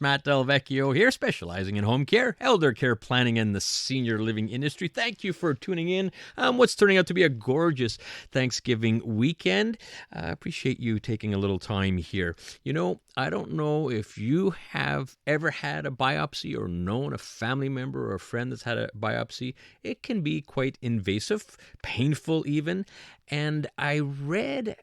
Matt Delvecchio here, specializing in home care, elder care planning, and the senior living industry. Thank you for tuning in. What's turning out to be a gorgeous Thanksgiving weekend. I appreciate you taking a little time here. You know, I don't know if you have ever had a biopsy or known a family member or a friend that's had a biopsy. It can be quite invasive, painful even. And I read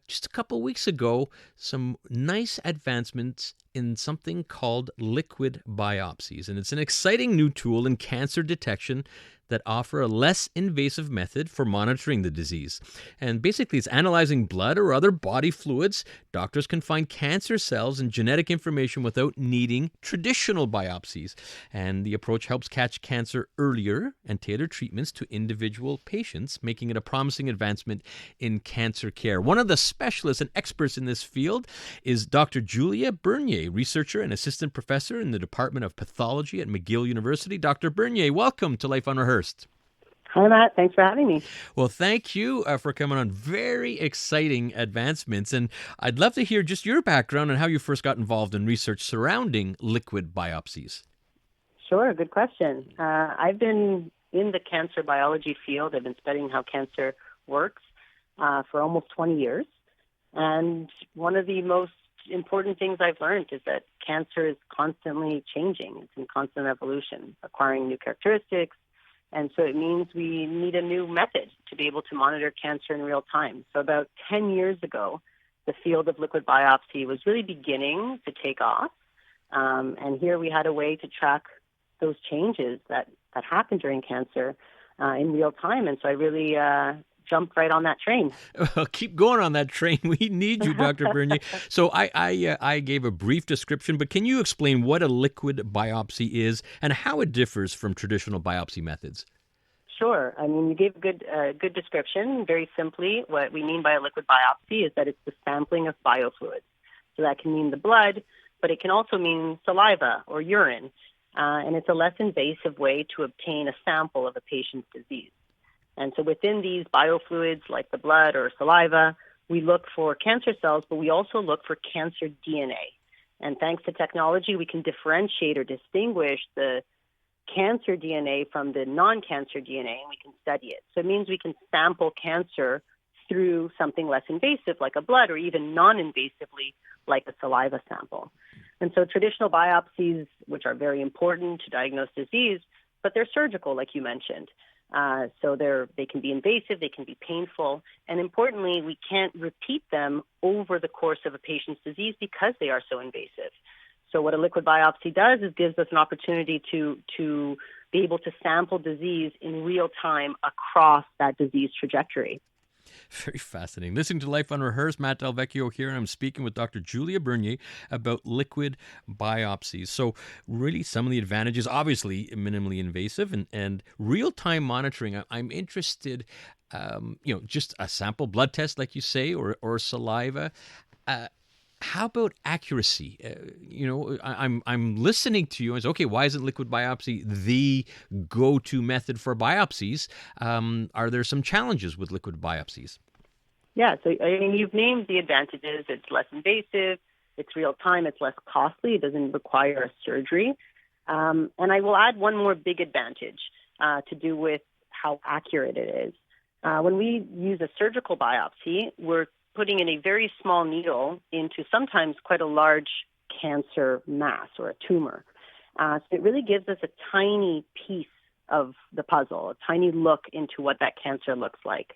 just a couple weeks ago some nice advancements in something called liquid biopsies. And it's an exciting new tool in cancer detection that offer a less invasive method for monitoring the disease. And basically, it's analyzing blood or other body fluids. Doctors can find cancer cells and genetic information without needing traditional biopsies. And the approach helps catch cancer earlier and tailor treatments to individual patients, making it a promising advancement in cancer care. One of the specialists and experts in this field is Dr. Julia Burnier, researcher and assistant professor in the Department of Pathology at McGill University. Dr. Burnier, welcome to Life Unrehearsed. Hi, Matt. Thanks for having me. Well, thank you for coming on. Very exciting advancements. And I'd love to hear just your background and how you first got involved in research surrounding liquid biopsies. Sure. Good question. I've been in the cancer biology field. I've been studying how cancer works for almost 20 years. And one of the most important things I've learned is that cancer is constantly changing. It's in constant evolution, acquiring new characteristics. And so it means we need a new method to be able to monitor cancer in real time. So about 10 years ago, the field of liquid biopsy was really beginning to take off. And here we had a way to track those changes that happen during cancer in real time. And so I really jumped right on that train. Well, keep going on that train. We need you, Dr. Burnier. So I gave a brief description, but can you explain what a liquid biopsy is and how it differs from traditional biopsy methods? Sure. I mean, you gave a good description. Very simply, what we mean by a liquid biopsy is that it's the sampling of biofluids. So that can mean the blood, but it can also mean saliva or urine. And it's a less invasive way to obtain a sample of a patient's disease. And so within these biofluids, like the blood or saliva, we look for cancer cells, but we also look for cancer DNA. And thanks to technology, we can differentiate or distinguish the cancer DNA from the non-cancer DNA, and we can study it. So it means we can sample cancer through something less invasive, like a blood, or even non-invasively, like a saliva sample. And so traditional biopsies, which are very important to diagnose disease, but they're surgical, like you mentioned. So they can be invasive, they can be painful, and importantly, we can't repeat them over the course of a patient's disease because they are so invasive. So what a liquid biopsy does is gives us an opportunity to be able to sample disease in real time across that disease trajectory. Very fascinating. Listening to Life Unrehearsed, Matt Delvecchio here, and I'm speaking with Dr. Julia Burnier about liquid biopsies. So really some of the advantages, obviously minimally invasive and real-time monitoring. I'm interested, just a sample blood test, like you say, or saliva. How about accuracy? I'm listening to you and say, okay, why isn't liquid biopsy the go-to method for biopsies? Are there some challenges with liquid biopsies? Yeah, so I mean, you've named the advantages. It's less invasive, it's real time, it's less costly, it doesn't require a surgery. And I will add one more big advantage to do with how accurate it is. When we use a surgical biopsy, we're putting in a very small needle into sometimes quite a large cancer mass or a tumor. So it really gives us a tiny piece of the puzzle, a tiny look into what that cancer looks like.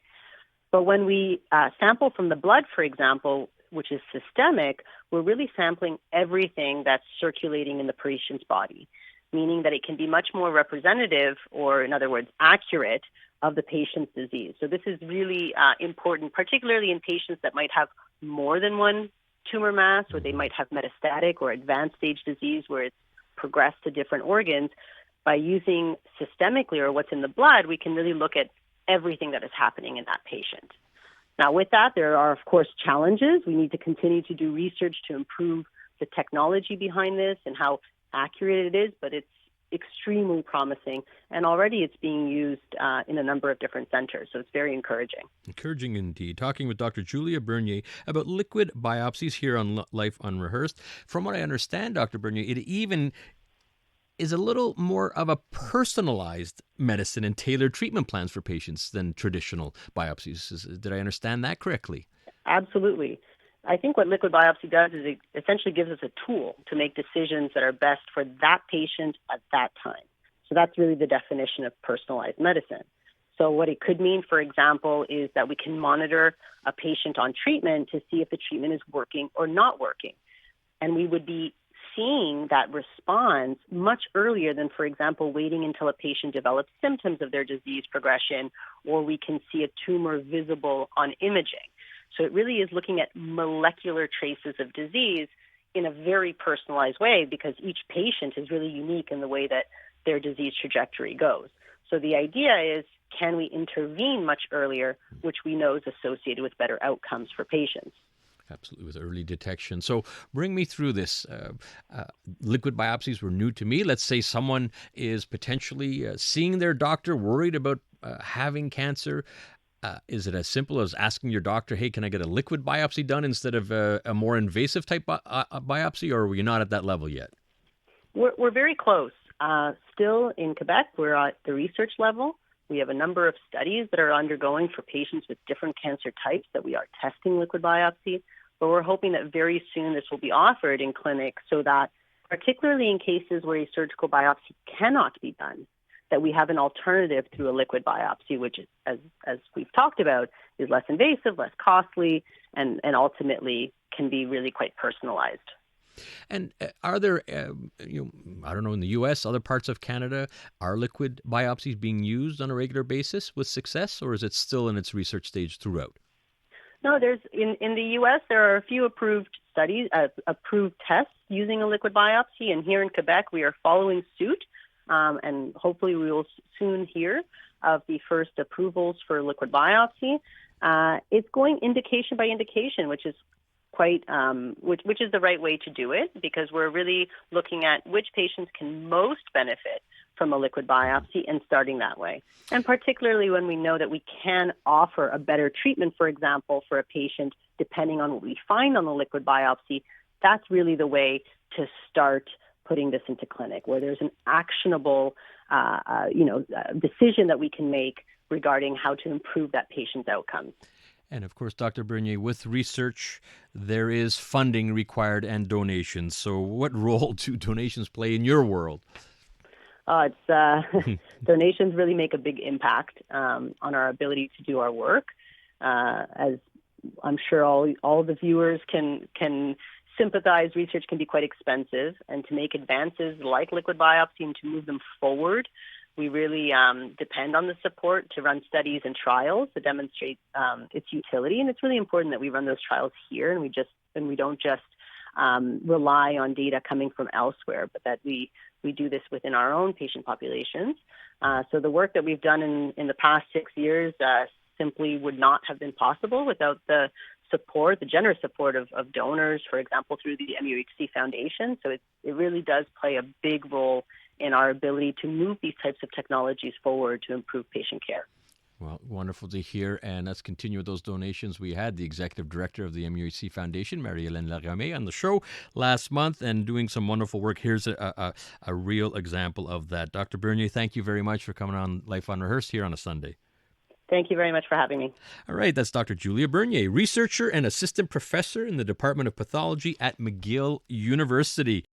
But when we sample from the blood, for example, which is systemic, we're really sampling everything that's circulating in the patient's body, meaning that it can be much more representative, or in other words, accurate, of the patient's disease. So this is really important, particularly in patients that might have more than one tumor mass, or they might have metastatic or advanced stage disease where it's progressed to different organs. By using systemically, or what's in the blood, we can really look at everything that is happening in that patient. Now, with that, there are, of course, challenges. We need to continue to do research to improve the technology behind this and how accurate it is, but it's extremely promising, and already it's being used in a number of different centers, so it's very encouraging. Encouraging indeed. Talking with Dr. Julia Burnier about liquid biopsies here on Life Unrehearsed. From what I understand, Dr. Burnier, it even is a little more of a personalized medicine and tailored treatment plans for patients than traditional biopsies. Did I understand that correctly? Absolutely. I think what liquid biopsy does is it essentially gives us a tool to make decisions that are best for that patient at that time. So that's really the definition of personalized medicine. So what it could mean, for example, is that we can monitor a patient on treatment to see if the treatment is working or not working. And we would be seeing that response much earlier than, for example, waiting until a patient develops symptoms of their disease progression, or we can see a tumor visible on imaging. So it really is looking at molecular traces of disease in a very personalized way, because each patient is really unique in the way that their disease trajectory goes. So the idea is, can we intervene much earlier, which we know is associated with better outcomes for patients? Absolutely, with early detection. So bring me through this. Liquid biopsies were new to me. Let's say someone is potentially seeing their doctor, worried about having cancer. Is it as simple as asking your doctor, hey, can I get a liquid biopsy done instead of a more invasive type biopsy, or are we not at that level yet? We're very close. Still in Quebec, we're at the research level. We have a number of studies that are undergoing for patients with different cancer types that we are testing liquid biopsy, but we're hoping that very soon this will be offered in clinics so that, particularly in cases where a surgical biopsy cannot be done, that we have an alternative through a liquid biopsy, which, as we've talked about, is less invasive, less costly, and ultimately can be really quite personalized. And are there, I don't know, in the U.S., other parts of Canada, are liquid biopsies being used on a regular basis with success, or is it still in its research stage throughout? No, there's in the U.S. there are a few approved studies, approved tests using a liquid biopsy, and here in Quebec we are following suit. And hopefully we will soon hear of the first approvals for liquid biopsy. It's going indication by indication, which is quite, which is the right way to do it, because we're really looking at which patients can most benefit from a liquid biopsy and starting that way. And particularly when we know that we can offer a better treatment, for example, for a patient, depending on what we find on the liquid biopsy, that's really the way to start putting this into clinic, where there's an actionable, decision that we can make regarding how to improve that patient's outcomes. And of course, Dr. Burnier, with research, there is funding required and donations. So what role do donations play in your world? Donations really make a big impact on our ability to do our work. As I'm sure all the viewers can sympathize, research can be quite expensive, and to make advances like liquid biopsy and to move them forward, we really depend on the support to run studies and trials to demonstrate its utility. And it's really important that we run those trials here, and we don't just rely on data coming from elsewhere, but that we do this within our own patient populations. So the work that we've done in the past 6 years simply would not have been possible without the generous support of donors, for example, through the MUHC Foundation. So it really does play a big role in our ability to move these types of technologies forward to improve patient care. Well, wonderful to hear. And let's continue with those donations. We had the executive director of the MUHC Foundation, Marie-Hélène Laramé, on the show last month and doing some wonderful work. Here's a real example of that. Dr. Burnier, thank you very much for coming on Life Unrehearsed here on a Sunday. Thank you very much for having me. All right, that's Dr. Julia Burnier, researcher and assistant professor in the Department of Pathology at McGill University.